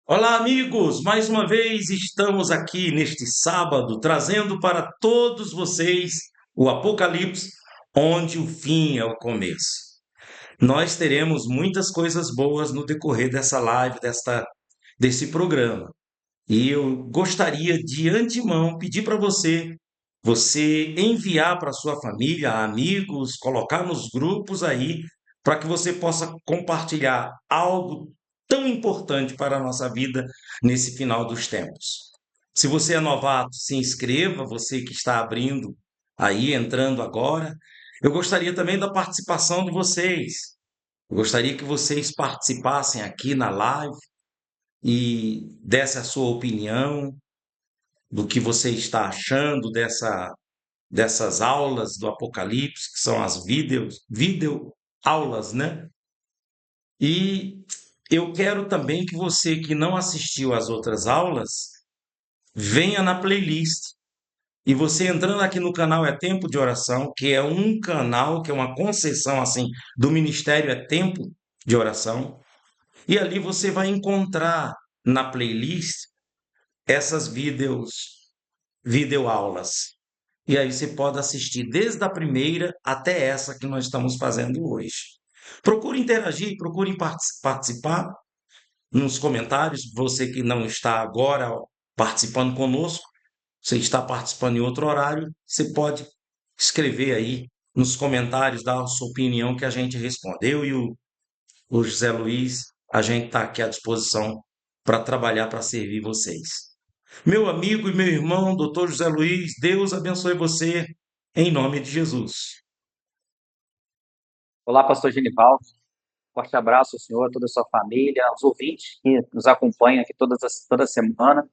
Olá, amigos! Mais uma vez estamos aqui neste sábado trazendo para todos vocês o Apocalipse, onde o fim é o começo. Nós teremos muitas coisas boas no decorrer dessa live, desse programa. E eu gostaria de antemão pedir para você enviar para sua família, amigos, colocar nos grupos aí, para que você possa compartilhar algo tão importante para a nossa vida nesse final dos tempos. Se você é novato, se inscreva, você que está abrindo aí, entrando agora. Eu gostaria também da participação de vocês. Eu gostaria que vocês participassem aqui na live e desse a sua opinião do que você está achando dessas aulas do Apocalipse, que são as vídeo aulas, né? E eu quero também que você que não assistiu às outras aulas, venha na playlist. E você entrando aqui no canal É Tempo de Oração, que é um canal, que é uma concessão assim do Ministério É Tempo de Oração, e ali você vai encontrar na playlist essas videoaulas. E aí você pode assistir desde a primeira até essa que nós estamos fazendo hoje. Procure interagir, procure participar nos comentários. Você que não está agora participando conosco, você está participando em outro horário, você pode escrever aí nos comentários, dar a sua opinião que a gente respondeu e o José Luiz, a gente está aqui à disposição para trabalhar, para servir vocês. Meu amigo e meu irmão, doutor José Luiz, Deus abençoe você, em nome de Jesus. Olá, pastor Genival. Forte abraço ao senhor, a toda a sua família, aos ouvintes que nos acompanham aqui toda semana.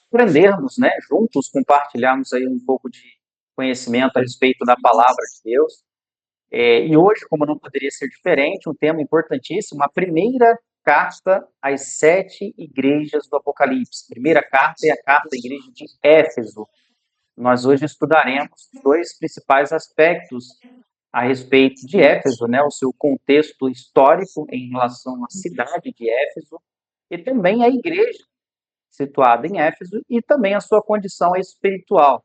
Aprendermos, né, juntos, compartilharmos aí um pouco de conhecimento a respeito da palavra de Deus. E hoje, como não poderia ser diferente, um tema importantíssimo, a primeira carta às 7 igrejas do Apocalipse. A primeira carta é a carta à igreja de Éfeso. Nós hoje estudaremos dois principais aspectos a respeito de Éfeso, né, o seu contexto histórico em relação à cidade de Éfeso e também a igreja situada em Éfeso e também a sua condição espiritual.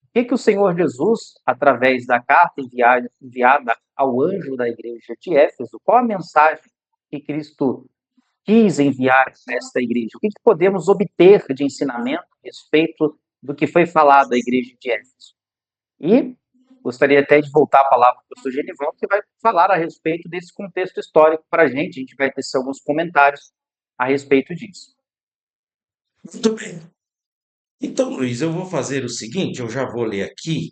O que o Senhor Jesus, através da carta enviada ao anjo da igreja de Éfeso, qual a mensagem que Cristo quis enviar a esta igreja? O que podemos obter de ensinamento a respeito do que foi falado à igreja de Éfeso? E gostaria até de voltar a palavra para o professor Genival, que vai falar a respeito desse contexto histórico para a gente. A gente vai ter alguns comentários a respeito disso. Muito bem. Então, Luiz, eu vou fazer o seguinte, eu já vou ler aqui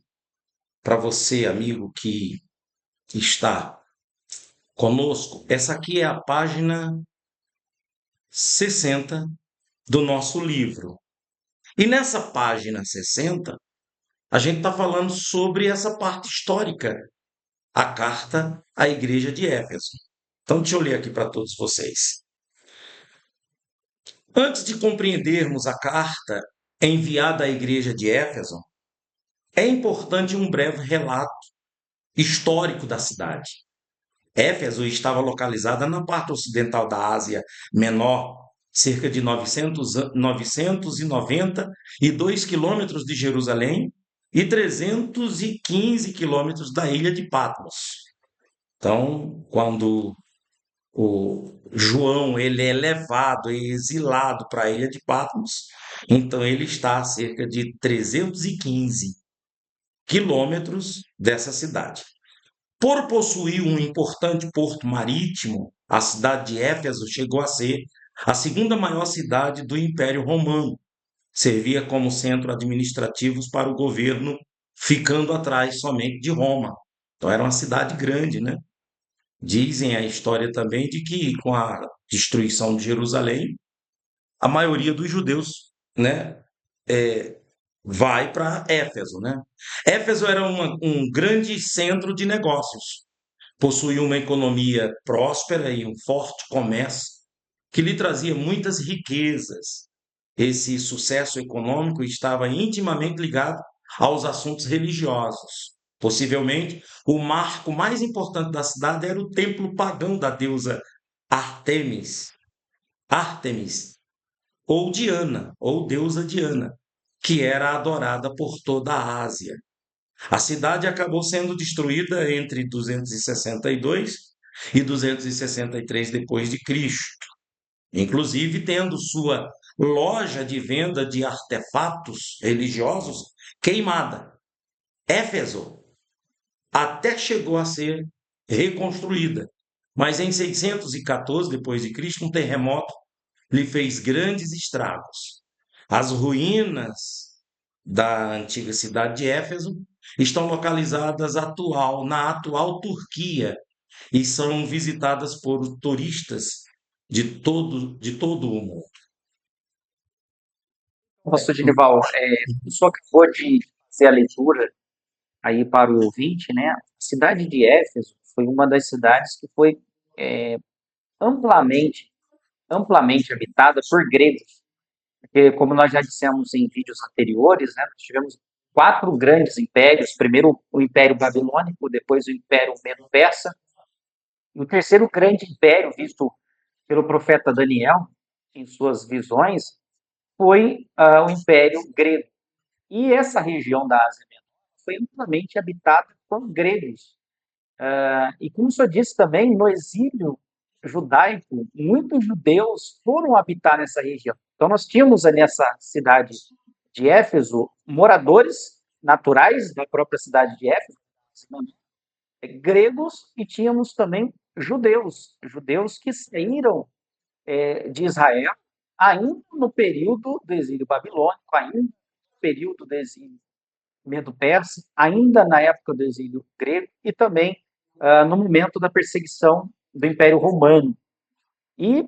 para você, amigo que está conosco. Essa aqui é a página 60 do nosso livro. E nessa página 60, a gente está falando sobre essa parte histórica, a carta à igreja de Éfeso. Então, deixa eu ler aqui para todos vocês. Antes de compreendermos a carta enviada à igreja de Éfeso, é importante um breve relato histórico da cidade. Éfeso estava localizada na parte ocidental da Ásia Menor, cerca de 992 quilômetros de Jerusalém e 315 quilômetros da ilha de Patmos. Então, quando o João ele é levado, é exilado para a ilha de Patmos, então ele está a cerca de 315 quilômetros dessa cidade. Por possuir um importante porto marítimo, a cidade de Éfeso chegou a ser a segunda maior cidade do Império Romano. Servia como centro administrativo para o governo, ficando atrás somente de Roma. Então era uma cidade grande, né? Dizem a história também de que com a destruição de Jerusalém, a maioria dos judeus, né, vai para Éfeso, né? Éfeso era um grande centro de negócios, possuía uma economia próspera e um forte comércio que lhe trazia muitas riquezas. Esse sucesso econômico estava intimamente ligado aos assuntos religiosos. Possivelmente, o marco mais importante da cidade era o templo pagão da deusa Artemis. Artemis. ou Diana, ou deusa Diana, que era adorada por toda a Ásia. A cidade acabou sendo destruída entre 262 e 263 depois de Cristo, inclusive tendo sua loja de venda de artefatos religiosos queimada. Éfeso até chegou a ser reconstruída, mas em 614 depois de Cristo, um terremoto lhe fez grandes estragos. As ruínas da antiga cidade de Éfeso estão localizadas na atual Turquia e são visitadas por turistas de todo o mundo. Pastor Genival, o senhor acabou de fazer a leitura aí para o ouvinte, né? A cidade de Éfeso foi uma das cidades que foi é, amplamente, amplamente habitada por gregos. Porque, como nós já dissemos em vídeos anteriores, né, nós tivemos 4 grandes impérios. Primeiro o Império Babilônico, depois o Império Medo-Persa. E o terceiro grande império, visto pelo profeta Daniel em suas visões, foi o Império Grego. E essa região da Ásia Menor foi amplamente habitada por gregos. E como o senhor disse também, no exílio judaico, muitos judeus foram habitar nessa região. Então, nós tínhamos nessa cidade de Éfeso moradores naturais da própria cidade de Éfeso, gregos, e tínhamos também judeus que saíram de Israel ainda no período do exílio babilônico, ainda no período do exílio Medo-Persa, ainda na época do exílio grego e também no momento da perseguição do Império Romano. E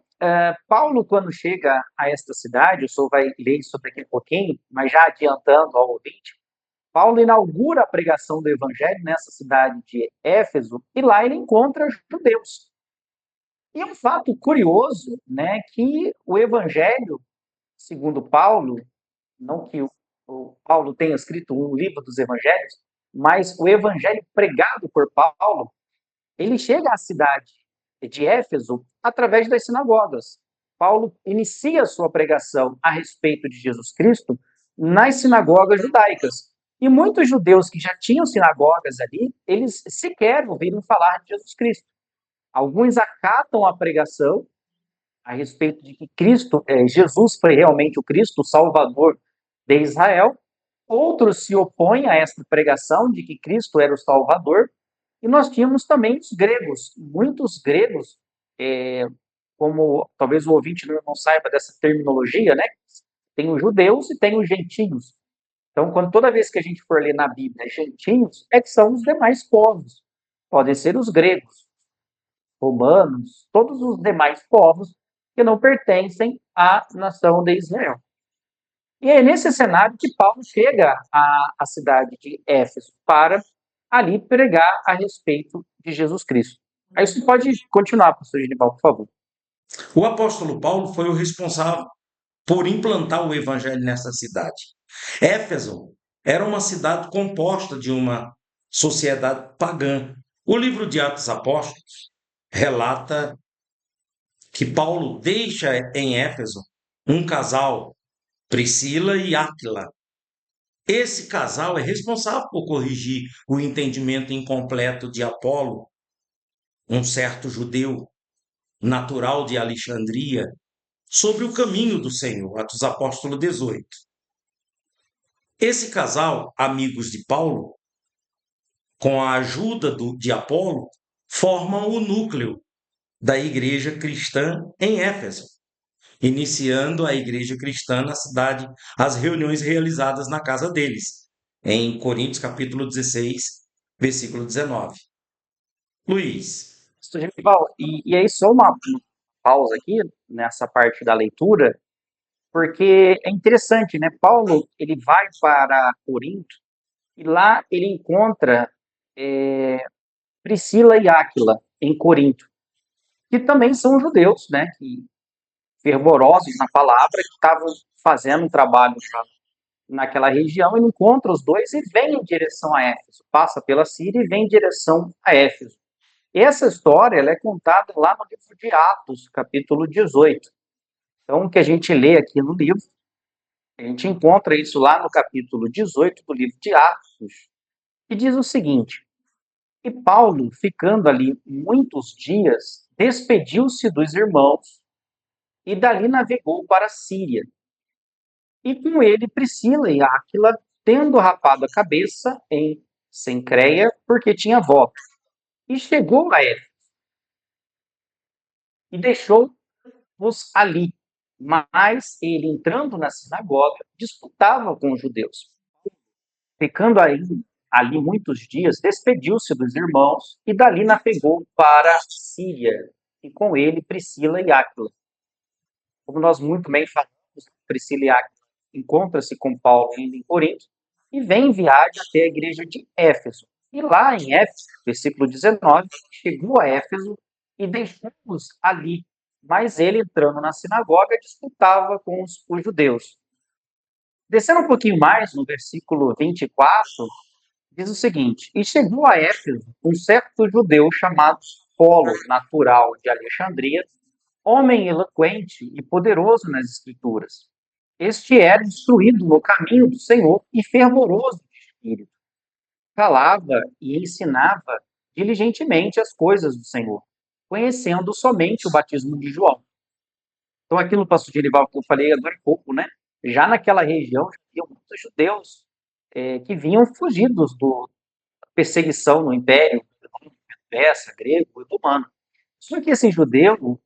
Paulo, quando chega a esta cidade, o senhor vai ler sobre aqui um pouquinho, mas já adiantando ao ouvinte, Paulo inaugura a pregação do evangelho nessa cidade de Éfeso e lá ele encontra judeus. E é um fato curioso, né, que o evangelho, segundo Paulo, não que o Paulo tenha escrito um livro dos evangelhos, mas o evangelho pregado por Paulo, ele chega à cidade de Éfeso através das sinagogas. Paulo inicia a sua pregação a respeito de Jesus Cristo nas sinagogas judaicas. E muitos judeus que já tinham sinagogas ali, eles sequer ouviram falar de Jesus Cristo. Alguns acatam a pregação a respeito de que Jesus foi realmente o Cristo, o Salvador de Israel. Outros se opõem a esta pregação de que Cristo era o Salvador. E nós tínhamos também os gregos, muitos gregos, como talvez o ouvinte não saiba dessa terminologia, né? Tem os judeus e tem os gentios. Então, toda vez que a gente for ler na Bíblia gentios, que são os demais povos. Podem ser os gregos, romanos, todos os demais povos que não pertencem à nação de Israel. E é nesse cenário que Paulo chega à cidade de Éfeso para ali pregar a respeito de Jesus Cristo. Aí você pode continuar, pastor Genival, por favor. O apóstolo Paulo foi o responsável por implantar o evangelho nessa cidade. Éfeso era uma cidade composta de uma sociedade pagã. O livro de Atos Apóstolos relata que Paulo deixa em Éfeso um casal, Priscila e Áquila. Esse casal é responsável por corrigir o entendimento incompleto de Apolo, um certo judeu natural de Alexandria, sobre o caminho do Senhor, Atos Apóstolos 18. Esse casal, amigos de Paulo, com a ajuda de Apolo, formam o núcleo da igreja cristã em Éfeso, iniciando a igreja cristã na cidade, as reuniões realizadas na casa deles, em Coríntios capítulo 16, versículo 19. Luiz. Pastor Genival, e aí só uma pausa aqui nessa parte da leitura, porque é interessante, né? Paulo, ele vai para Corinto e lá ele encontra Priscila e Áquila em Corinto, que também são judeus, né? Que fervorosos na palavra, que estavam fazendo um trabalho já naquela região. Ele encontra os dois e vem em direção a Éfeso, passa pela Síria e vem em direção a Éfeso. Essa história ela é contada lá no livro de Atos, capítulo 18. Então, o que a gente lê aqui no livro, a gente encontra isso lá no capítulo 18 do livro de Atos, que diz o seguinte: e Paulo, ficando ali muitos dias, despediu-se dos irmãos e dali navegou para a Síria. E com ele Priscila e Áquila, tendo rapado a cabeça em Cencreia, porque tinha voto. E chegou a Éfeso e deixou-os ali. Mas ele, entrando na sinagoga, disputava com os judeus. Ficando ali muitos dias, despediu-se dos irmãos e dali navegou para a Síria. E com ele Priscila e Áquila. Como nós muito bem falamos, Priscila e Áquila encontra-se com Paulo ainda em Corinto e vem em viagem até a igreja de Éfeso. E lá em Éfeso, versículo 19, chegou a Éfeso e deixou-os ali. Mas ele, entrando na sinagoga, disputava com os judeus. Descendo um pouquinho mais, no versículo 24, diz o seguinte: e chegou a Éfeso um certo judeu chamado Polo, natural de Alexandria, homem eloquente e poderoso nas Escrituras. Este era instruído no caminho do Senhor e fervoroso de espírito. Falava e ensinava diligentemente as coisas do Senhor, conhecendo somente o batismo de João. Então, aqui no pastor Genival que eu falei agora há pouco, né? Já naquela região, havia muitos judeus que vinham fugidos da perseguição no Império persa, grego e romano. Só que esse judeu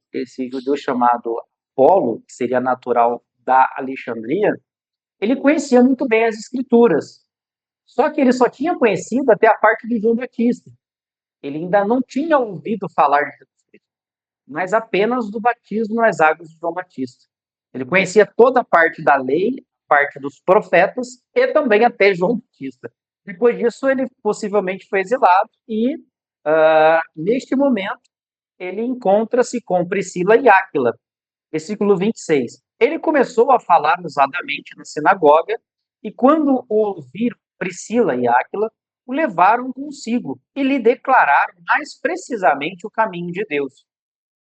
chamado Apolo, que seria natural da Alexandria, ele conhecia muito bem as escrituras. Só que ele só tinha conhecido até a parte de João Batista. Ele ainda não tinha ouvido falar de Jesus Cristo, mas apenas do batismo nas águas de João Batista. Ele conhecia toda a parte da lei, parte dos profetas e também até João Batista. Depois disso, ele possivelmente foi exilado e, neste momento, ele encontra-se com Priscila e Áquila. Versículo 26. Ele começou a falar ousadamente na sinagoga, e quando o ouviram, Priscila e Áquila o levaram consigo e lhe declararam mais precisamente o caminho de Deus.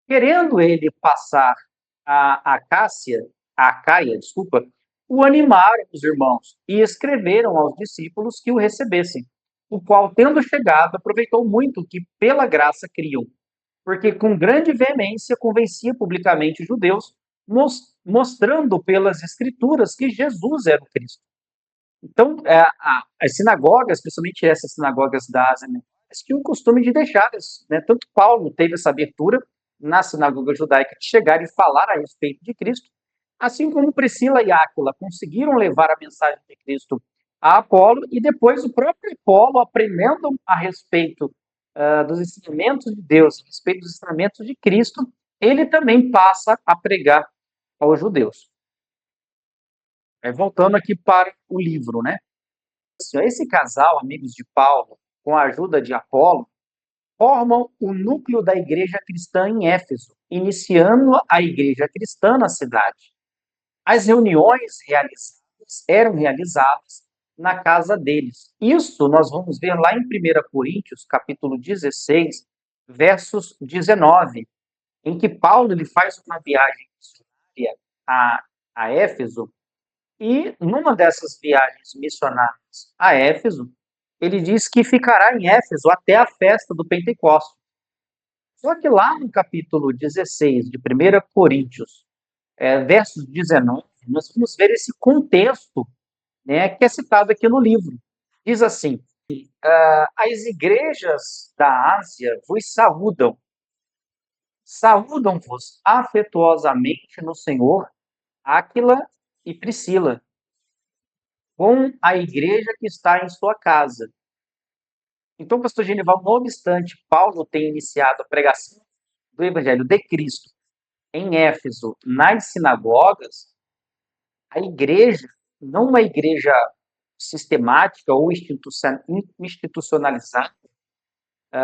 Querendo ele passar a Acaia, o animaram os irmãos e escreveram aos discípulos que o recebessem, o qual, tendo chegado, aproveitou muito que pela graça criam, porque com grande veemência convencia publicamente os judeus, mostrando pelas escrituras que Jesus era o Cristo. Então, as sinagogas, principalmente essas sinagogas da Ásia Menor, tinham o costume de deixar, né? Tanto Paulo teve essa abertura na sinagoga judaica de chegar e falar a respeito de Cristo, assim como Priscila e Áquila conseguiram levar a mensagem de Cristo a Apolo, e depois o próprio Apolo, aprendendo a respeito dos ensinamentos de Deus, a respeito dos ensinamentos de Cristo, ele também passa a pregar aos judeus. Voltando aqui para o livro, né? Esse casal, amigos de Paulo, com a ajuda de Apolo, formam o núcleo da igreja cristã em Éfeso, iniciando a igreja cristã na cidade. As reuniões eram realizadas na casa deles. Isso nós vamos ver lá em 1 Coríntios, capítulo 16, versos 19, em que Paulo ele faz uma viagem missionária a Éfeso, e numa dessas viagens missionárias a Éfeso, ele diz que ficará em Éfeso até a festa do Pentecostes. Só que lá no capítulo 16 de 1 Coríntios, versos 19, nós vamos ver esse contexto, né, que é citado aqui no livro. Diz assim: as igrejas da Ásia vos saúdam. Saúdam-vos afetuosamente no Senhor Áquila e Priscila, com a igreja que está em sua casa. Então, pastor Genival, não obstante Paulo ter iniciado a pregação do Evangelho de Cristo em Éfeso, nas sinagogas, a igreja, não uma igreja sistemática ou institucionalizada,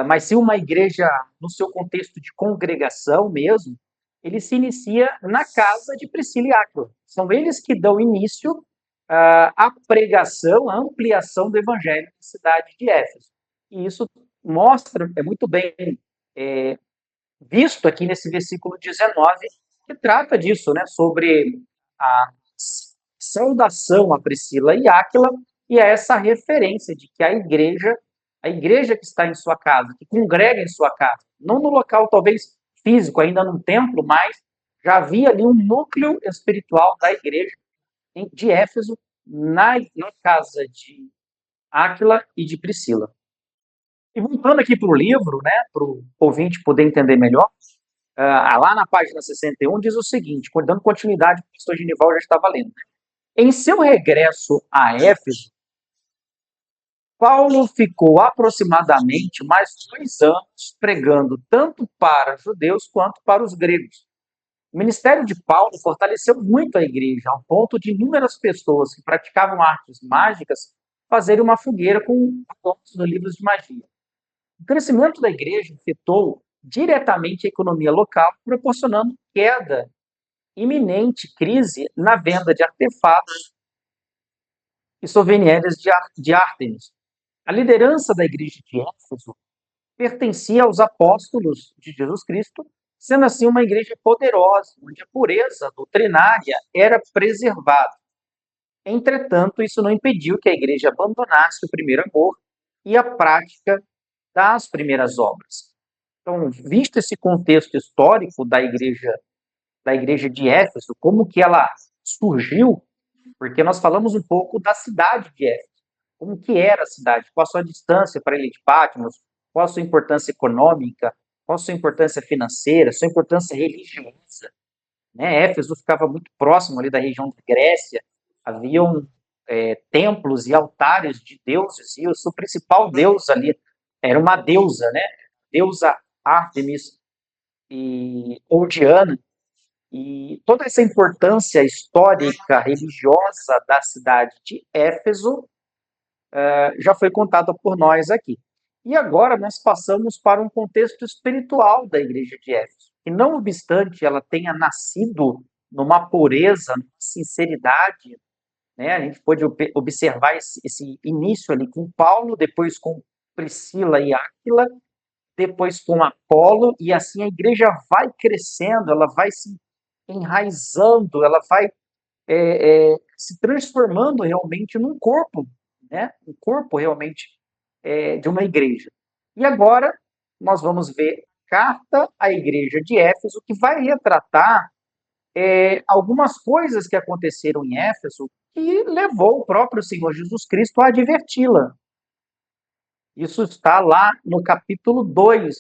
mas sim uma igreja no seu contexto de congregação mesmo, ele se inicia na casa de Priscila e Áquila. São eles que dão início à pregação, à ampliação do evangelho na cidade de Éfeso. E isso mostra, é muito bem visto aqui nesse versículo 19, que trata disso, né? Sobre a saudação a Priscila e Áquila e a essa referência de que a igreja que está em sua casa, que congrega em sua casa, não no local talvez físico, ainda num templo, mas já havia ali um núcleo espiritual da igreja de Éfeso na casa de Áquila e de Priscila. E voltando aqui para o livro, né, para o ouvinte poder entender melhor, lá na página 61 diz o seguinte, dando continuidade ao que o pastor Genival já estava lendo. Em seu regresso a Éfeso, Paulo ficou aproximadamente mais 2 anos pregando tanto para judeus quanto para os gregos. O ministério de Paulo fortaleceu muito a igreja, ao ponto de inúmeras pessoas que praticavam artes mágicas fazerem uma fogueira com pontos no livros de magia. O crescimento da igreja afetou diretamente a economia local, proporcionando queda, iminente crise na venda de artefatos e souvenirs de Ártemis. A liderança da igreja de Éfeso pertencia aos apóstolos de Jesus Cristo, sendo assim uma igreja poderosa, onde a pureza doutrinária era preservada. Entretanto, isso não impediu que a igreja abandonasse o primeiro amor e a prática das primeiras obras. Então, visto esse contexto histórico da igreja de Éfeso, como que ela surgiu, porque nós falamos um pouco da cidade de Éfeso, como que era a cidade, qual a sua distância para a ilha de Patmos, qual a sua importância econômica, qual a sua importância financeira, sua importância religiosa. Né? Éfeso ficava muito próximo ali da região da Grécia, haviam templos e altares de deuses, e o seu principal deus ali era uma deusa, né? Deusa Ártemis ou Diana, e toda essa importância histórica, religiosa da cidade de Éfeso já foi contada por nós aqui. E agora nós passamos para um contexto espiritual da igreja de Éfeso, que não obstante ela tenha nascido numa pureza, numa sinceridade, né? A gente pode observar esse início ali com Paulo, depois com Priscila e Áquila, depois com Apolo, e assim a igreja vai crescendo, ela vai se enraizando, ela vai se transformando realmente num corpo, né? Um corpo realmente de uma igreja. E agora nós vamos ver carta à igreja de Éfeso, que vai retratar algumas coisas que aconteceram em Éfeso que levou o próprio Senhor Jesus Cristo a adverti-la. Isso está lá no capítulo 2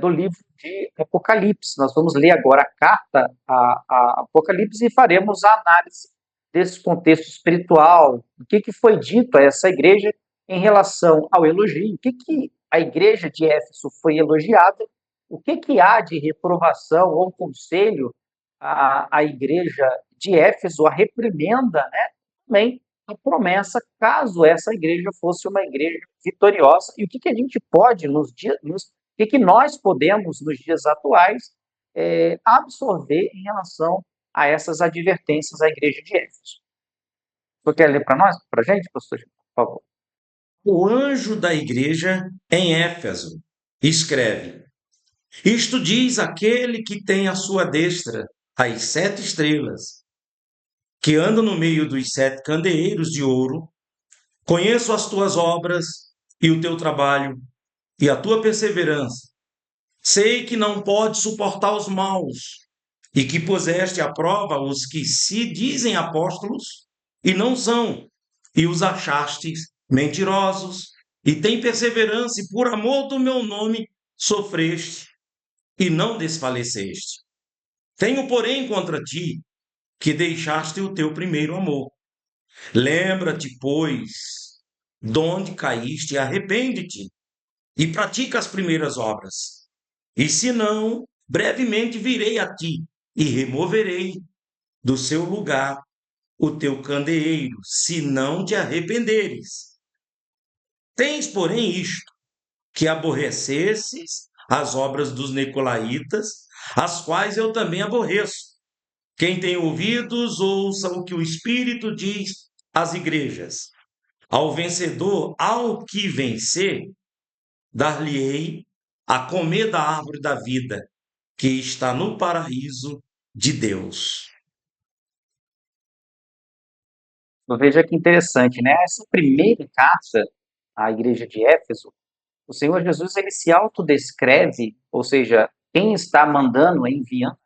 do livro de Apocalipse. Nós vamos ler agora a carta a Apocalipse e faremos a análise desse contexto espiritual, o que foi dito a essa igreja em relação ao elogio, o que a igreja de Éfeso foi elogiada, o que há de reprovação ou conselho à igreja de Éfeso, a reprimenda, né? Também a promessa, caso essa igreja fosse uma igreja vitoriosa, e o que a gente pode o que nós podemos, nos dias atuais, absorver em relação a essas advertências à igreja de Éfeso. Você quer ler para nós, para a gente, pastor? Por favor. O anjo da igreja em Éfeso escreve: Isto diz aquele que tem à sua destra as 7 estrelas, que anda no meio dos 7 candeeiros de ouro. Conheço as tuas obras e o teu trabalho e a tua perseverança. Sei que não podes suportar os maus e que puseste à prova os que se dizem apóstolos e não são, e os achastes mentirosos, e tem perseverança, e por amor do meu nome sofreste e não desfaleceste. Tenho, porém, contra ti que deixaste o teu primeiro amor. Lembra-te, pois, donde caíste, e arrepende-te, e pratica as primeiras obras. E se não, brevemente virei a ti, e removerei do seu lugar o teu candeeiro, se não te arrependeres. Tens, porém, isto, que aborrecesses as obras dos nicolaítas, as quais eu também aborreço. Quem tem ouvidos, ouça o que o Espírito diz às igrejas. Ao vencedor, ao que vencer, dar-lhe-ei a comer da árvore da vida, que está no paraíso de Deus. Veja que interessante, né? Essa primeira carta à igreja de Éfeso, o Senhor Jesus ele se autodescreve, ou seja, quem está mandando, enviando,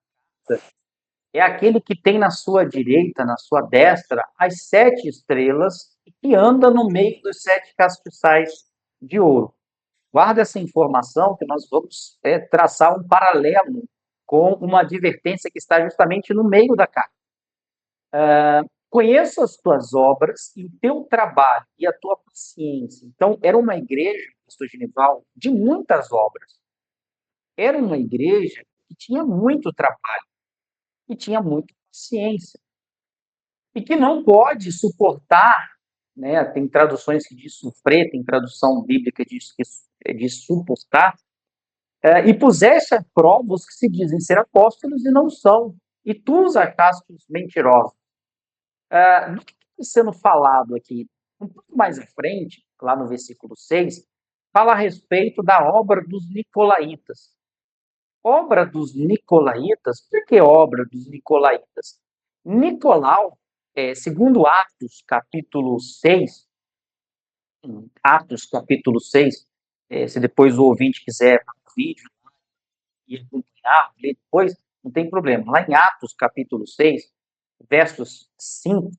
é aquele que tem na sua direita, na sua destra, as 7 estrelas e que anda no meio dos 7 castiçais de ouro. Guarda essa informação que nós vamos traçar um paralelo com uma advertência que está justamente no meio da carta. Conheço as tuas obras e o teu trabalho e a tua paciência. Então, era uma igreja, pastor Genival, de muitas obras. Era uma igreja que tinha muito trabalho e tinha muita paciência. E que não pode suportar, né? Tem traduções que diz sofrer, tem tradução bíblica que diz suportar, e puseste a prova os que se dizem ser apóstolos e não são, e tu os achaste mentirosos. Do que está sendo falado aqui? Um pouco mais à frente, lá no versículo 6, fala a respeito da obra dos Nicolaítas. Obra dos Nicolaítas, por que obra dos Nicolaítas? Nicolau, segundo Atos capítulo 6, se depois o ouvinte quiser o vídeo e acompanhar, ler depois, não tem problema. Lá em Atos capítulo 6, versos 5,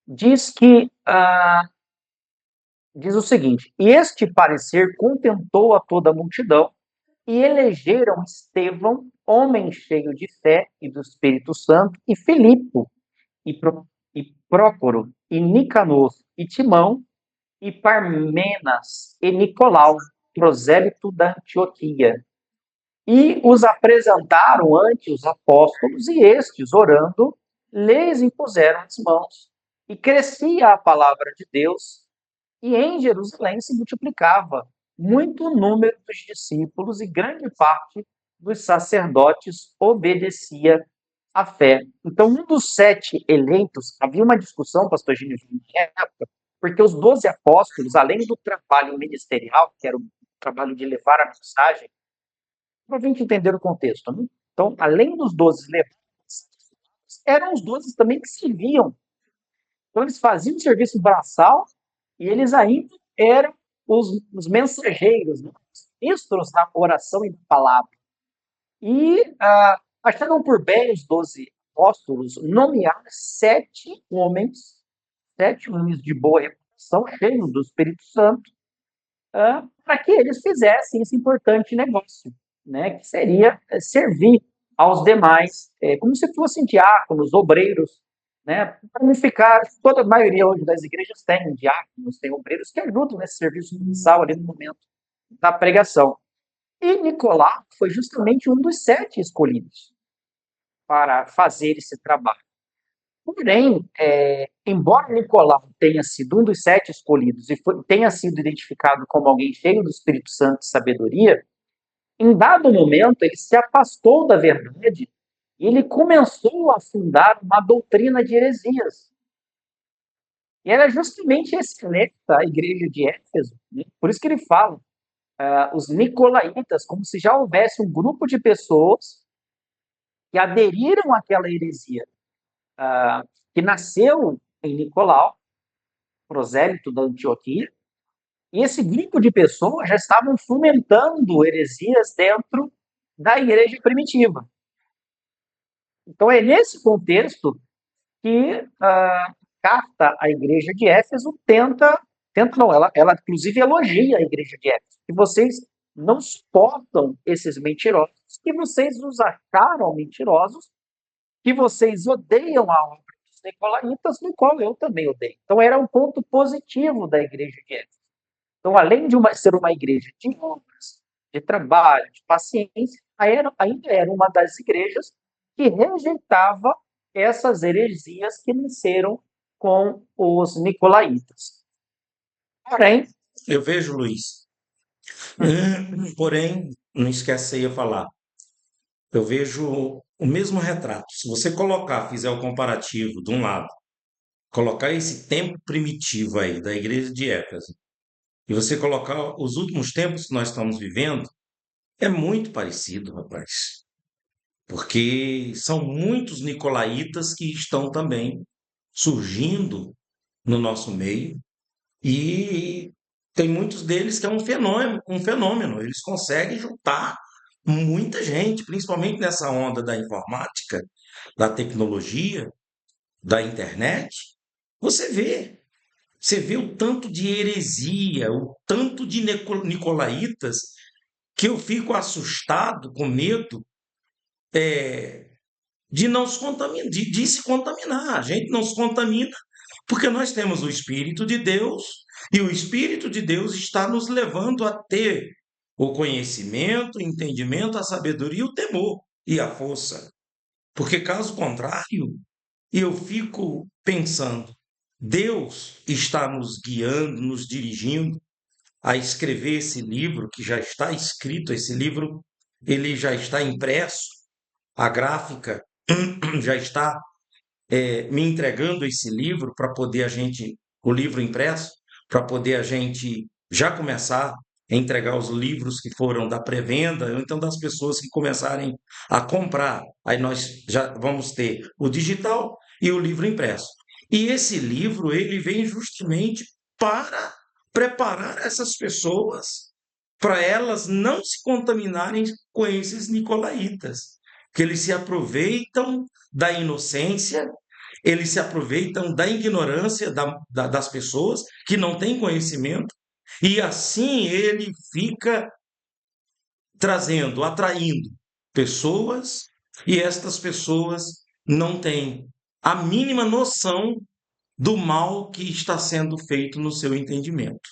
diz que diz o seguinte: e este parecer contentou a toda a multidão, e elegeram Estevão, homem cheio de fé e do Espírito Santo, e Filipe, e Prócoro, e Nicanor, e Timão, e Parmenas, e Nicolau, prosélito da Antioquia. E os apresentaram ante os apóstolos, e estes, orando, lhes impuseram as mãos. E crescia a palavra de Deus, e em Jerusalém se multiplicava muito o número dos discípulos, e grande parte dos sacerdotes obedecia à fé. Então, um dos 7 eleitos, havia uma discussão, pastor Gino, na época, porque os 12 apóstolos, além do trabalho ministerial, que era o trabalho de levar a mensagem, para a gente entender o contexto, né? Então, além dos 12 levitas, eram os 12 também que serviam. Então, eles faziam o serviço braçal e eles ainda eram os mensageiros, né? Os ministros na oração e na palavra. E acharam por bem os 12 apóstolos nomear 7 homens de boa reputação, cheios do Espírito Santo, para que eles fizessem esse importante negócio, né, que seria servir aos demais, como se fossem diáconos, obreiros, né, para não ficar. Toda a maioria hoje das igrejas tem diáconos, tem obreiros que ajudam nesse serviço mensal ali no momento da pregação. E Nicolau foi justamente um dos 7 escolhidos para fazer esse trabalho. Porém, embora Nicolau tenha sido um dos 7 escolhidos e tenha sido identificado como alguém cheio do Espírito Santo e sabedoria, em dado momento ele se afastou da verdade e ele começou a fundar uma doutrina de heresias. E era justamente esse alerta à igreja de Éfeso, né? Por isso que ele fala, os nicolaítas, como se já houvesse um grupo de pessoas que aderiram àquela heresia, que nasceu em Nicolau, prosélito da Antioquia, e esse grupo de pessoas já estavam fomentando heresias dentro da igreja primitiva. Então, é nesse contexto que a carta à igreja de Éfeso não, ela inclusive elogia a igreja de Éfeso, que vocês não suportam esses mentirosos, que vocês os acharam mentirosos, que vocês odeiam a obra dos nicolaítas, no qual eu também odeio. Então, era um ponto positivo da igreja de Éfeso. Então, além de ser uma igreja de obras, de trabalho, de paciência, ainda era uma das igrejas que rejeitava essas heresias que nasceram com os nicolaítas. Porém, Eu vejo, Luiz, porém, não esquece aí de falar, eu vejo o mesmo retrato. Se você colocar, fizer o comparativo de um lado, colocar esse tempo primitivo aí da igreja de Éfeso, e você colocar os últimos tempos que nós estamos vivendo, é muito parecido, rapaz. porque são muitos nicolaítas que estão também surgindo no nosso meio e tem muitos deles que é um fenômeno, um fenômeno. Eles conseguem juntar muita gente, principalmente nessa onda da informática, da tecnologia, da internet. Você vê, você vê o tanto de heresia, o tanto de nicolaítas que eu fico assustado, com medo de não se contaminar, de se contaminar. A gente não se contamina porque nós temos o Espírito de Deus e o Espírito de Deus está nos levando a ter o conhecimento, o entendimento, a sabedoria, o temor e a força. Porque caso contrário, eu fico pensando, Deus está nos guiando, nos dirigindo a escrever esse livro que já está escrito, esse livro ele já está impresso, a gráfica já está me entregando esse livro para poder a gente, o livro impresso, para poder a gente já começar a entregar os livros que foram da pré-venda, ou então das pessoas que começarem a comprar. Aí nós já vamos ter o digital e o livro impresso. E esse livro, ele vem justamente para preparar essas pessoas para elas não se contaminarem com esses nicolaítas, que eles se aproveitam da inocência, eles se aproveitam da ignorância das pessoas que não têm conhecimento, e assim ele fica trazendo, atraindo pessoas, e estas pessoas não têm a mínima noção do mal que está sendo feito no seu entendimento.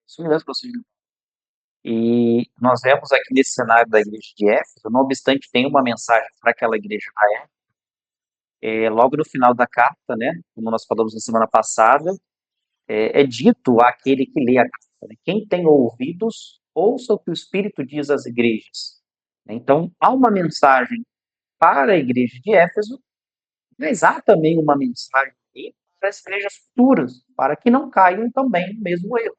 Isso mesmo, pastor. E nós vemos aqui nesse cenário da igreja de Éfeso, não obstante tem uma mensagem para aquela igreja na época, logo no final da carta, né, como nós falamos na semana passada, é dito àquele que lê a carta, né, quem tem ouvidos, ouça o que o Espírito diz às igrejas. Então, há uma mensagem para a igreja de Éfeso, mas há também uma mensagem para as igrejas futuras, para que não caiam também no mesmo erro.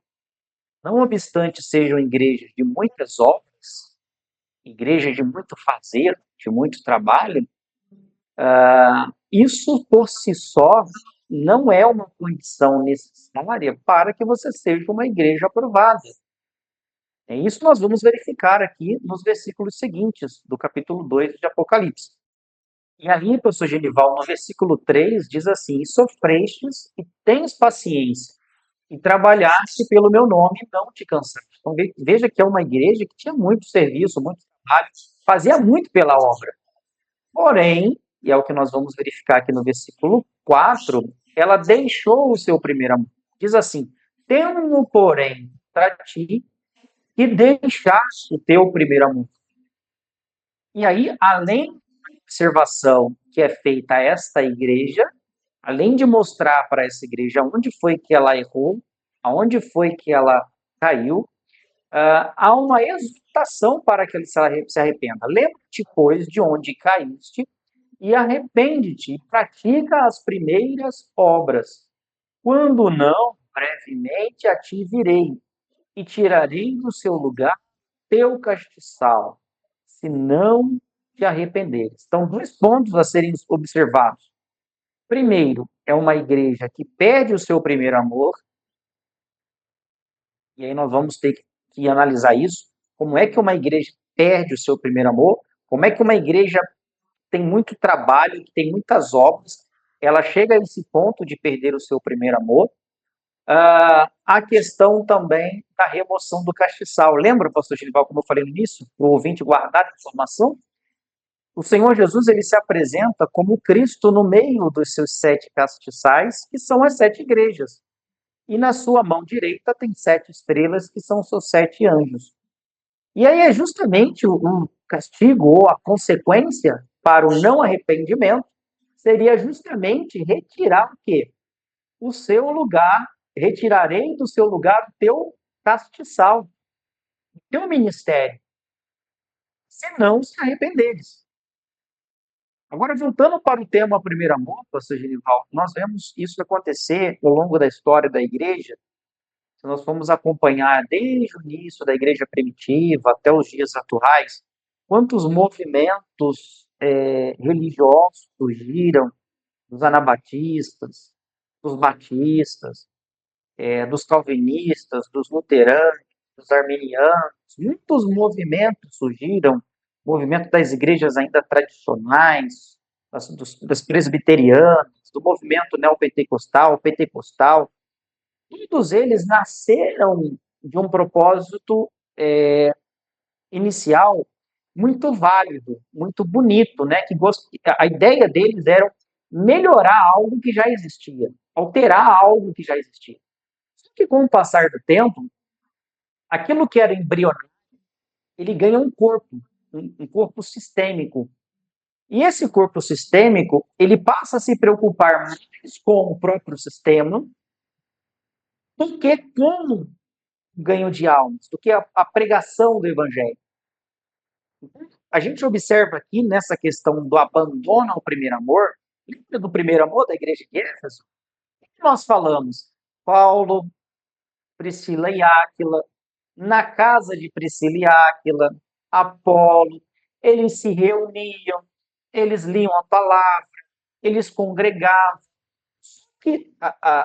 Não obstante sejam igrejas de muitas obras, igrejas de muito fazer, de muito trabalho, isso por si só não é uma condição necessária para que você seja uma igreja aprovada. Isso nós vamos verificar aqui nos versículos seguintes do capítulo 2 de Apocalipse. E ali, pastor Genival, no versículo 3, diz assim: E sofrestes e tens paciência, e trabalhaste pelo meu nome e não te cansaste. Então veja que é uma igreja que tinha muito serviço, muito trabalho, fazia muito pela obra. Porém, e é o que nós vamos verificar aqui no versículo 4, ela deixou o seu primeiro amor. Diz assim: Tenho, porém, para ti que deixaste o teu primeiro amor. E aí, além da observação que é feita a esta igreja, além de mostrar para essa igreja onde foi que ela errou, aonde foi que ela caiu, há uma exortação para que ele se arrependa. Lembra-te, pois, de onde caíste e arrepende-te e pratica as primeiras obras. Quando não, brevemente a ti virei e tirarei do seu lugar teu castiçal, se não te arrependeres. Então, dois pontos a serem observados. Primeiro, é uma igreja que perde o seu primeiro amor, e aí nós vamos ter que analisar isso. Como é que uma igreja perde o seu primeiro amor? Como é que uma igreja tem muito trabalho, que tem muitas obras, ela chega a esse ponto de perder o seu primeiro amor? A questão também da remoção do castiçal. Lembra, pastor Genival, como eu falei no início, para o ouvinte guardar a informação? O Senhor Jesus ele se apresenta como Cristo no meio dos seus 7 castiçais, que são as 7 igrejas. E na sua mão direita tem 7 estrelas, que são os seus 7 anjos. E aí é justamente o castigo ou a consequência para o não arrependimento seria justamente retirar o quê? O seu lugar, retirarei do seu lugar o teu castiçal, o teu ministério, se não se arrependeres. Agora, voltando para o tema primeiro amor, pastor Genival, nós vemos isso acontecer ao longo da história da igreja se nós formos acompanhar desde o início da igreja primitiva até os dias atuais, quantos movimentos religiosos surgiram dos anabatistas, dos batistas, dos calvinistas, dos luteranos, dos arminianos, muitos movimentos surgiram, movimento das igrejas ainda tradicionais, das presbiterianas, do movimento neopentecostal, pentecostal, todos eles nasceram de um propósito inicial muito válido, muito bonito, né? Que a ideia deles era melhorar algo que já existia, alterar algo que já existia. Só que com o passar do tempo, aquilo que era embrionário, ele ganha um corpo, um corpo sistêmico. E esse corpo sistêmico, ele passa a se preocupar mais com o próprio sistema do que com o ganho de almas, do que a pregação do evangelho. A gente observa aqui nessa questão do abandono ao primeiro amor, lembra do primeiro amor da igreja de Éfeso? O que nós falamos? Paulo, Priscila e Áquila, na casa de Priscila e Áquila, Apolo, eles se reuniam, eles liam a palavra, eles congregavam. Que,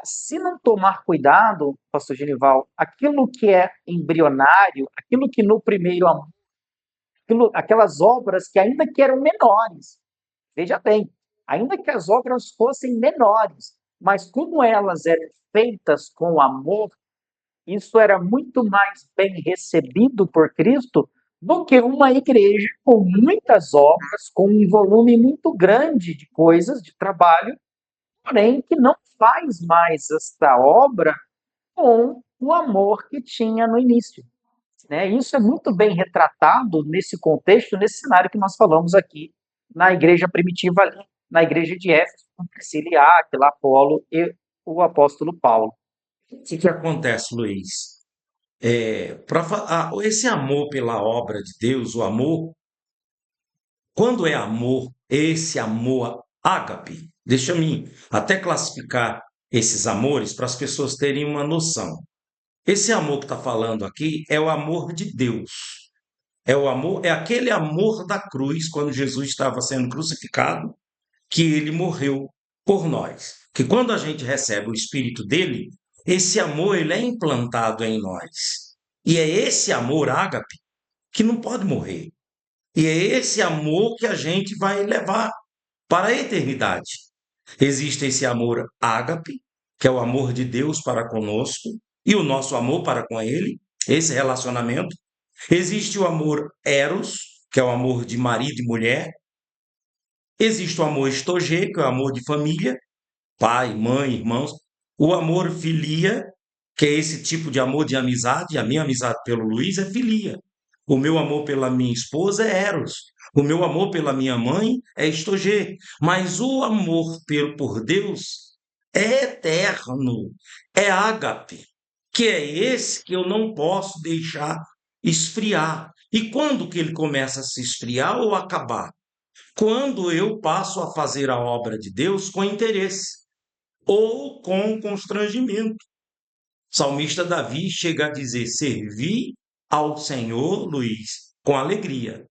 se não tomar cuidado, pastor Genival, aquilo que é embrionário, aquilo que no primeiro amor, aquelas obras que ainda que eram menores, veja bem, ainda que as obras fossem menores, mas como elas eram feitas com amor, isso era muito mais bem recebido por Cristo do que uma igreja com muitas obras, com um volume muito grande de coisas, de trabalho, porém que não faz mais esta obra com o amor que tinha no início. Né? Isso é muito bem retratado nesse contexto, nesse cenário que nós falamos aqui na igreja primitiva, ali, na igreja de Éfeso, com Priscila e Áquila, Apolo e o apóstolo Paulo. O que acontece, Luiz? Esse amor pela obra de Deus, o amor, quando é amor, esse amor ágape, deixa eu até classificar esses amores para as pessoas terem uma noção. Esse amor que está falando aqui é o amor de Deus. É o amor, é aquele amor da cruz, quando Jesus estava sendo crucificado, que ele morreu por nós. Que quando a gente recebe o Espírito dele, esse amor ele é implantado em nós. E é esse amor ágape que não pode morrer. E é esse amor que a gente vai levar para a eternidade. Existe esse amor ágape, que é o amor de Deus para conosco, e o nosso amor para com ele, esse relacionamento. Existe o amor eros, que é o amor de marido e mulher. Existe o amor estogê, que é o amor de família, pai, mãe, irmãos. O amor filia, que é esse tipo de amor de amizade. A minha amizade pelo Luiz é filia. O meu amor pela minha esposa é eros. O meu amor pela minha mãe é estogê. Mas o amor por Deus é eterno, é ágape, que é esse que eu não posso deixar esfriar. E quando que ele começa a se esfriar ou acabar? Quando eu passo a fazer a obra de Deus com interesse ou com constrangimento. O salmista Davi chega a dizer: servi ao Senhor, Luiz, com alegria.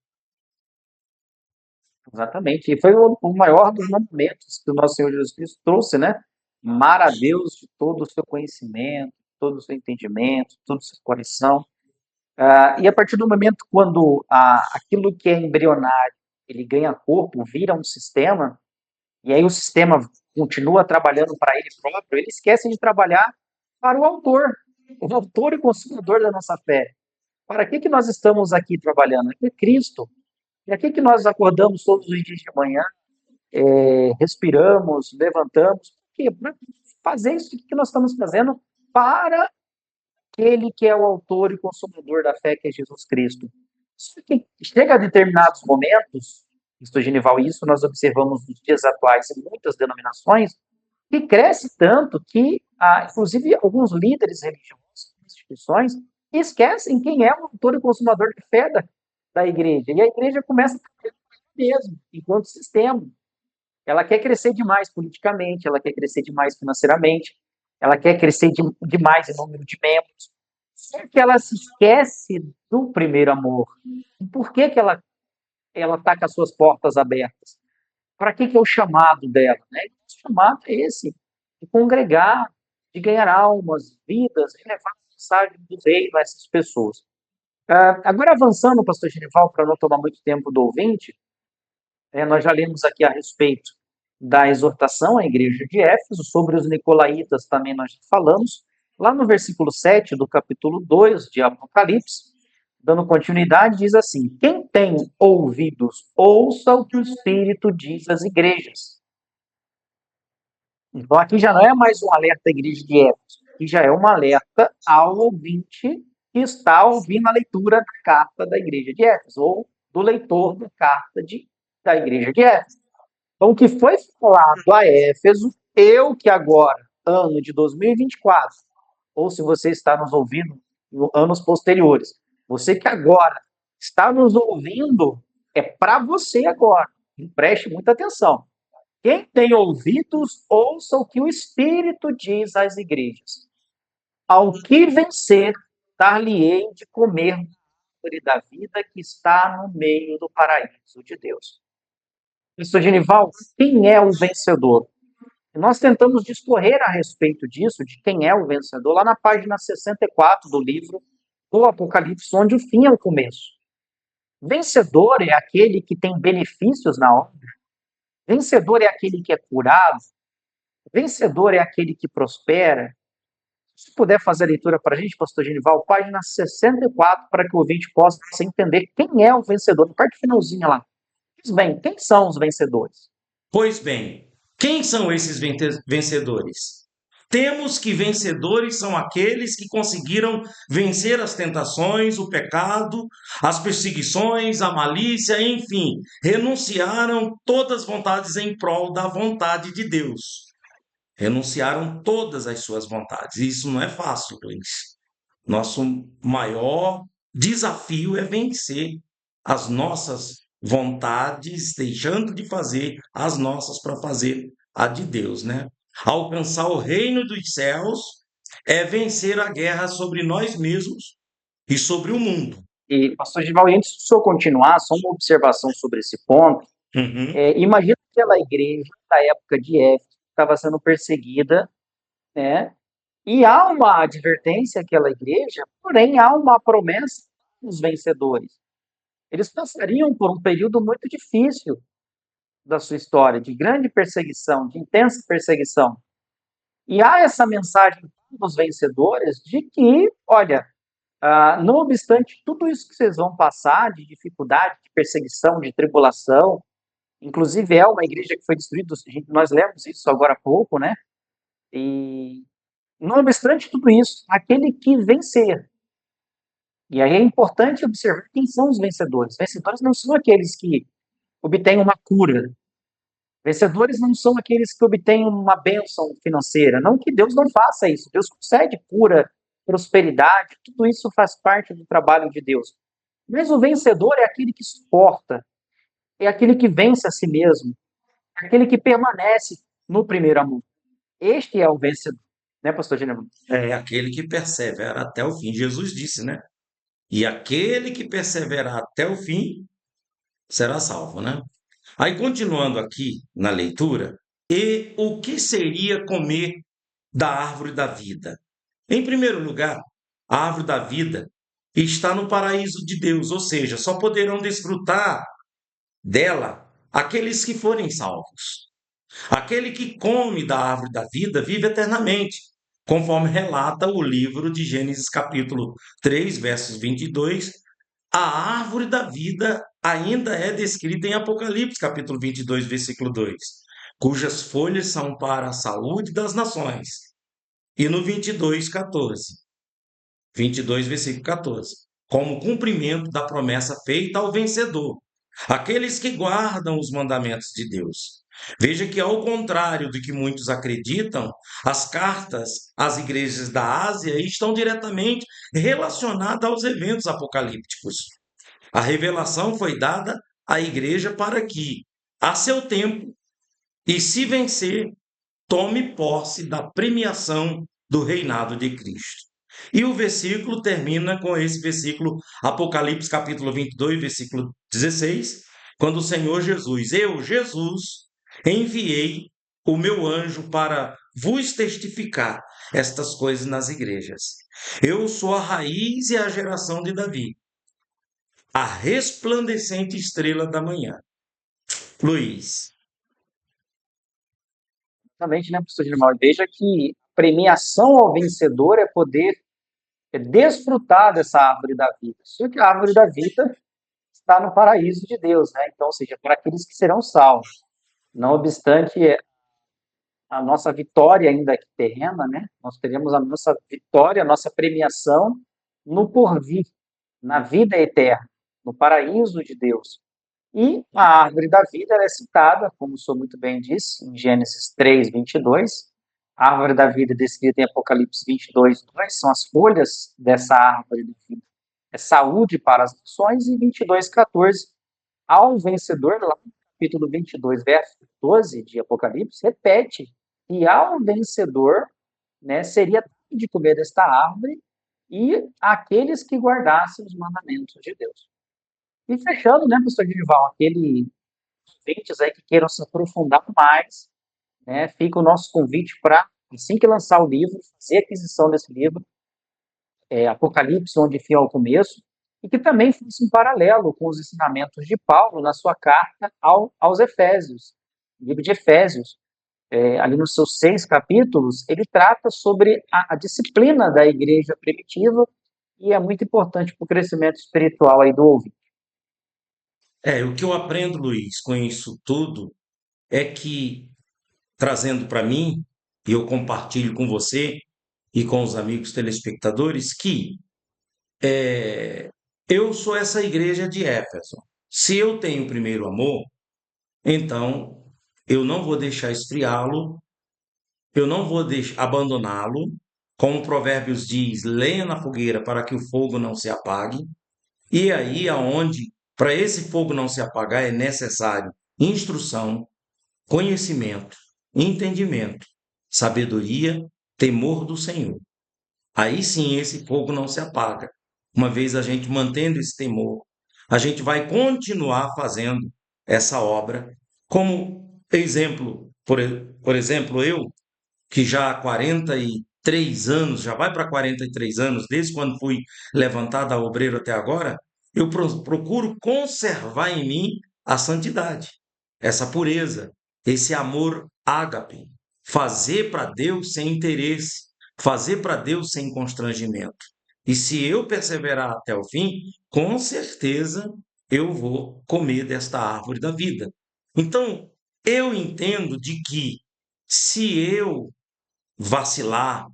Exatamente. E foi o maior dos mandamentos que o nosso Senhor Jesus Cristo trouxe, né? Amar a Deus de todo o seu conhecimento, todo o seu entendimento, todo o seu coração. E a partir do momento quando aquilo que é embrionário, ele ganha corpo, vira um sistema, e aí o sistema continua trabalhando para ele próprio, ele esquece de trabalhar para o autor e consumador da nossa fé. Para que nós estamos aqui trabalhando? É Cristo. Para que nós acordamos todos os dias de manhã, respiramos, levantamos? Por quê? Para fazer isso que nós estamos fazendo para aquele que é o autor e consumador da fé, que é Jesus Cristo. Só que chega a determinados momentos, Cristo Genival, isso nós observamos nos dias atuais em muitas denominações, que cresce tanto que, inclusive, alguns líderes religiosos, instituições, esquecem quem é o autor e consumador da fé da igreja. E a igreja começa a crescer mesmo, enquanto sistema. Ela quer crescer demais politicamente, ela quer crescer demais financeiramente, ela quer crescer demais em número de membros, só que ela se esquece do primeiro amor. E por que que ela está com as suas portas abertas? Para que é o chamado dela? Né? O chamado é esse, de congregar, de ganhar almas, vidas, e levar a mensagem do reino a essas pessoas. Agora, avançando, pastor Genival, para não tomar muito tempo do ouvinte, nós já lemos aqui a respeito da exortação à igreja de Éfeso, sobre os nicolaítas também nós já falamos, lá no versículo 7 do capítulo 2 de Apocalipse, dando continuidade, diz assim: quem tem ouvidos, ouça o que o Espírito diz às igrejas. Então, aqui já não é mais um alerta à igreja de Éfeso, aqui já é um alerta ao ouvinte que está ouvindo a leitura da carta da igreja de Éfeso, ou do leitor da carta da igreja de Éfeso. Então, o que foi falado a Éfeso, eu que agora, ano de 2024, ou se você está nos ouvindo em anos posteriores, você que agora está nos ouvindo, é para você agora. Preste muita atenção. Quem tem ouvidos, ouça o que o Espírito diz às igrejas. Ao que vencer, dar-lhe-ei de comer da árvore da vida que está no meio do paraíso de Deus. Pastor Genival, quem é o vencedor? Nós tentamos discorrer a respeito disso, de quem é o vencedor, lá na página 64 do livro do Apocalipse, onde o fim é o começo. Vencedor é aquele que tem benefícios na obra. Vencedor é aquele que é curado. Vencedor é aquele que prospera. Se puder fazer a leitura para a gente, pastor Genival, página 64, para que o ouvinte possa entender quem é o vencedor. Na parte finalzinha lá. Diz bem, quem são os vencedores? Pois bem, quem são esses vencedores? Temos que vencedores são aqueles que conseguiram vencer as tentações, o pecado, as perseguições, a malícia, enfim, renunciaram todas as vontades em prol da vontade de Deus. Renunciaram todas as suas vontades. E isso não é fácil, Gleice. Nosso maior desafio é vencer as nossas vontades, deixando de fazer as nossas para fazer a de Deus, né? Alcançar o reino dos céus é vencer a guerra sobre nós mesmos e sobre o mundo. E, pastor Gival, antes do senhor continuar, só uma observação sobre esse ponto. Imagina aquela igreja da época de Éfeso, que estava sendo perseguida, né? E há uma advertência àquela igreja, porém há uma promessa dos vencedores. Eles passariam por um período muito difícil da sua história, de grande perseguição, de intensa perseguição. E há essa mensagem dos vencedores de que, olha, não obstante tudo isso que vocês vão passar, de dificuldade, de perseguição, de tribulação, inclusive é uma igreja que foi destruída, nós lemos isso agora há pouco, né? E não obstante tudo isso, aquele que vencer. E aí é importante observar quem são os vencedores. Vencedores não são aqueles que obtêm uma cura. Vencedores não são aqueles que obtêm uma bênção financeira. Não que Deus não faça isso. Deus concede cura, prosperidade, tudo isso faz parte do trabalho de Deus. Mas o vencedor é aquele que suporta, é aquele que vence a si mesmo, é aquele que permanece no primeiro amor. Este é o vencedor, né, pastor Gineman? É aquele que persevera até o fim. Jesus disse, né? E aquele que perseverar até o fim será salvo, né? Aí, continuando aqui na leitura, e o que seria comer da árvore da vida? Em primeiro lugar, a árvore da vida está no paraíso de Deus, ou seja, só poderão desfrutar dela aqueles que forem salvos. Aquele que come da árvore da vida vive eternamente, conforme relata o livro de Gênesis, capítulo 3, versos 22. A árvore da vida ainda é descrita em Apocalipse, capítulo 22, versículo 2, cujas folhas são para a saúde das nações. E no 22, 14. 22, versículo 14. Como cumprimento da promessa feita ao vencedor, aqueles que guardam os mandamentos de Deus. Veja que, ao contrário do que muitos acreditam, as cartas às igrejas da Ásia estão diretamente relacionadas aos eventos apocalípticos. A revelação foi dada à igreja para que, a seu tempo, e se vencer, tome posse da premiação do reinado de Cristo. E o versículo termina com esse versículo, Apocalipse capítulo 22, versículo 16, quando o Senhor Jesus, eu, Jesus, enviei o meu anjo para vos testificar estas coisas nas igrejas. Eu sou a raiz e a geração de Davi, a resplandecente estrela da manhã. Luiz. Exatamente, né, professor Gilmar? Veja que premiação ao vencedor é poder desfrutar dessa árvore da vida. Só que a árvore da vida está no paraíso de Deus, né? Então, ou seja, para aqueles que serão salvos. Não obstante a nossa vitória ainda aqui terrena, né? Nós teremos a nossa vitória, a nossa premiação no porvir, na vida eterna, no paraíso de Deus. E a árvore da vida ela é citada, como o senhor muito bem disse, em Gênesis 3, 22. A árvore da vida descrita em Apocalipse 22, 2, são as folhas dessa árvore da vida. É saúde para as nações. E 22, 14, ao vencedor, lá no capítulo 22, verso 12 de Apocalipse, repete que ao vencedor, né, seria de comer desta árvore e aqueles que guardassem os mandamentos de Deus. E fechando, né, professor Genival, aqueles ouvintes aí que queiram se aprofundar mais, né, fica o nosso convite para, assim que lançar o livro, fazer aquisição desse livro, Apocalipse, onde fim ao começo, e que também fosse um paralelo com os ensinamentos de Paulo na sua carta aos Efésios, livro de Efésios. Ali nos seus 6 capítulos, ele trata sobre a disciplina da igreja primitiva e é muito importante para o crescimento espiritual aí do ouvinte. O que eu aprendo, Luiz, com isso tudo é que, trazendo para mim, e eu compartilho com você e com os amigos telespectadores, que eu sou essa igreja de Éfeso. Se eu tenho o primeiro amor, então eu não vou deixar esfriá-lo, eu não vou abandoná-lo, como Provérbios diz, lenha na fogueira para que o fogo não se apague. E aí aonde, para esse fogo não se apagar, é necessário instrução, conhecimento, entendimento, sabedoria, temor do Senhor. Aí sim esse fogo não se apaga. Uma vez a gente mantendo esse temor, a gente vai continuar fazendo essa obra. Como exemplo, por exemplo, eu, que já há 43 anos, já vai para 43 anos, desde quando fui levantado a obreiro até agora, eu procuro conservar em mim a santidade, essa pureza, esse amor ágape, fazer para Deus sem interesse, fazer para Deus sem constrangimento. E se eu perseverar até o fim, com certeza eu vou comer desta árvore da vida. Então, eu entendo de que se eu vacilar,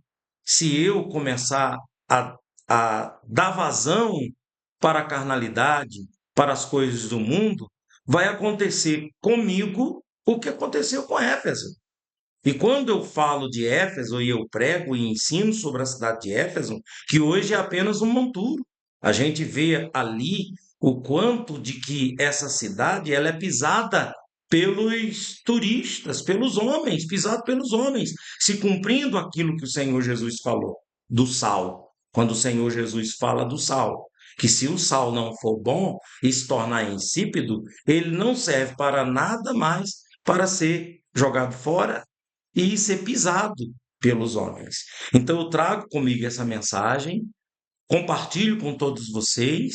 se eu começar a, a dar vazão para a carnalidade, para as coisas do mundo, vai acontecer comigo o que aconteceu com Éfeso. E quando eu falo de Éfeso e eu prego e ensino sobre a cidade de Éfeso, que hoje é apenas um monturo, a gente vê ali o quanto de que essa cidade ela é pisada pelos turistas, pelos homens, pisado pelos homens, se cumprindo aquilo que o Senhor Jesus falou do sal. Quando o Senhor Jesus fala do sal, que se o sal não for bom e se tornar insípido, ele não serve para nada mais para ser jogado fora e ser pisado pelos homens. Então eu trago comigo essa mensagem, compartilho com todos vocês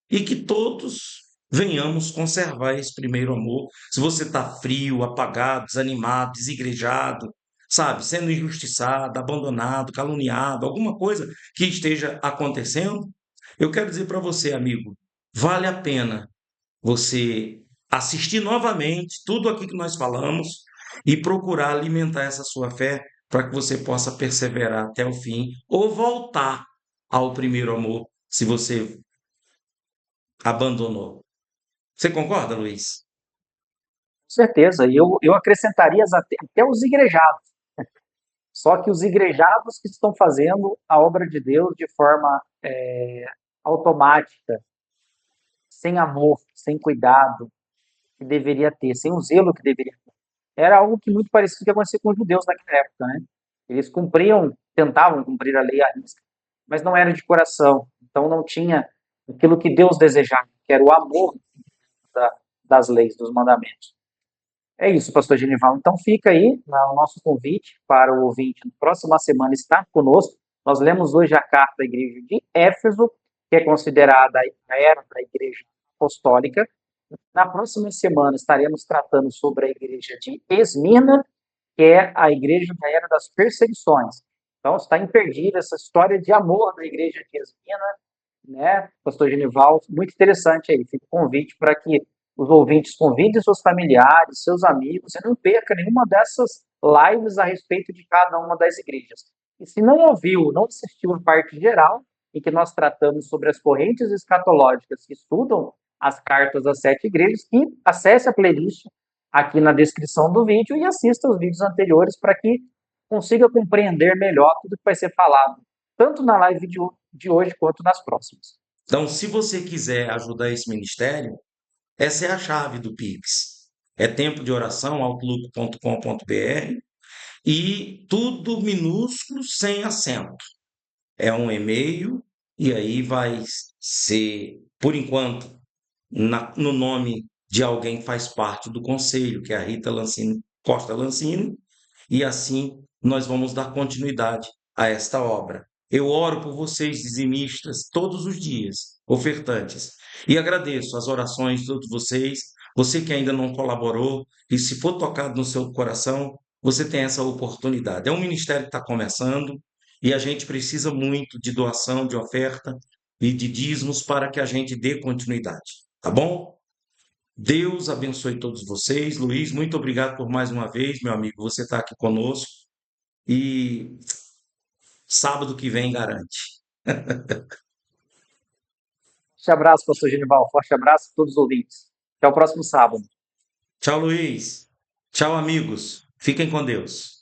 e que todos venhamos conservar esse primeiro amor. Se você está frio, apagado, desanimado, desigrejado, sabe, sendo injustiçado, abandonado, caluniado, alguma coisa que esteja acontecendo, eu quero dizer para você, amigo, vale a pena você assistir novamente tudo aquilo que nós falamos e procurar alimentar essa sua fé para que você possa perseverar até o fim ou voltar ao primeiro amor se você abandonou. Você concorda, Luiz? Com certeza, e eu acrescentaria até os igrejados. Só que os igrejados que estão fazendo a obra de Deus de forma automática, sem amor, sem cuidado que deveria ter, sem o zelo que deveria ter. era algo que muito parecido com o que acontecia com os judeus naquela época, né? Eles cumpriam, tentavam cumprir a lei à risca, mas não era de coração. Então não tinha aquilo que Deus desejava, que era o amor das leis, dos mandamentos. É isso, pastor Genival. Então fica aí o nosso convite para o ouvinte na próxima semana estar conosco. Nós lemos hoje a carta da igreja de Éfeso, que é considerada a era da igreja apostólica. Na próxima semana estaremos tratando sobre a igreja de Esmirna, que é a igreja da era das perseguições. Então está imperdida essa história de amor da igreja de Esmirna, né, pastor Genival, muito interessante aí. Fica o convite para que os ouvintes convidem seus familiares, seus amigos, e não perca nenhuma dessas lives a respeito de cada uma das igrejas. E se não ouviu, não assistiu a parte geral, em que nós tratamos sobre as correntes escatológicas que estudam as cartas das 7 igrejas, que acesse a playlist aqui na descrição do vídeo e assista os vídeos anteriores para que consiga compreender melhor tudo que vai ser falado, tanto na live de hoje quanto nas próximas. Então, se você quiser ajudar esse ministério, essa é a chave do Pix. É tempo de oração, outlook.com.br, e tudo minúsculo, sem acento. É um e-mail, e aí vai ser, por enquanto, no nome de alguém que faz parte do conselho, que é a Rita Lancini, Costa Lancini, e assim nós vamos dar continuidade a esta obra. Eu oro por vocês, dizimistas, todos os dias, ofertantes, e agradeço as orações de todos vocês. Você que ainda não colaborou, e se for tocado no seu coração, você tem essa oportunidade. É um ministério que está começando e a gente precisa muito de doação, de oferta e de dízimos para que a gente dê continuidade. Tá bom? Deus abençoe todos vocês. Luiz, muito obrigado por mais uma vez, meu amigo. Você está aqui conosco e sábado que vem garante. Forte abraço, pastor Genival. Forte abraço a todos os ouvintes. Até o próximo sábado. Tchau, Luiz. Tchau, amigos. Fiquem com Deus.